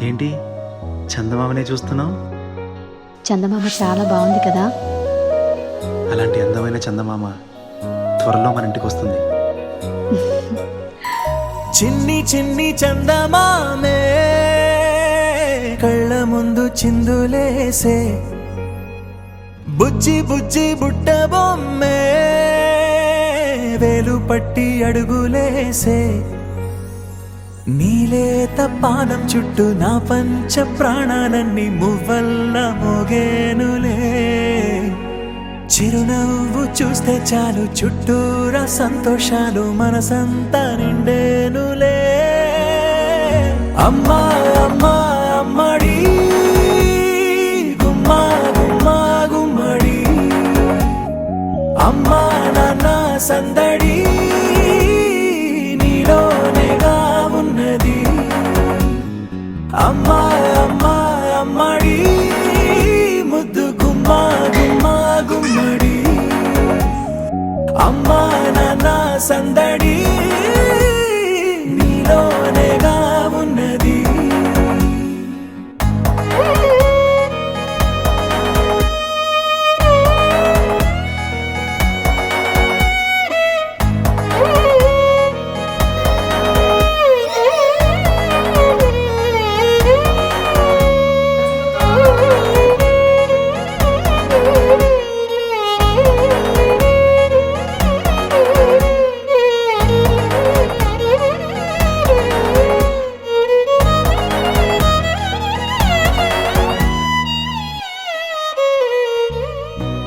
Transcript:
ఏంటి చందమామనే చూస్తున్నావు? చందమామ చాలా బాగుంది కదా. అలాంటి అందమైన చందమామ త్వరలో మన ఇంటికి వస్తుంది. చిన్ని చిన్ని చందమామే కళ్ళ ముందు చిందులేసే, బుజ్జి బుజ్జి బుట్ట బొమ్మే వేలు పట్టి అడుగులేసే, నీలేత పానం చుట్టూ నా పంచ ప్రాణాలన్నీ మువ్వల్ల మోగేనులే. చిరునవ్వు చూస్తే చాలు చుట్టూరా సంతోషాలు మనసంతా నిండేనులే. అమ్మా అమ్మా అమ్మడి గుమ్మా గుమ్మా గుమ్మడి, అమ్మా నాన్న సందడి నీలోనేగా ఉన్నది. అమ్మా అమ్మా అమ్మడి ముద్దు గుమ్మా గుమ్మా గుమ్మడి, అమ్మా నాన్న సందడి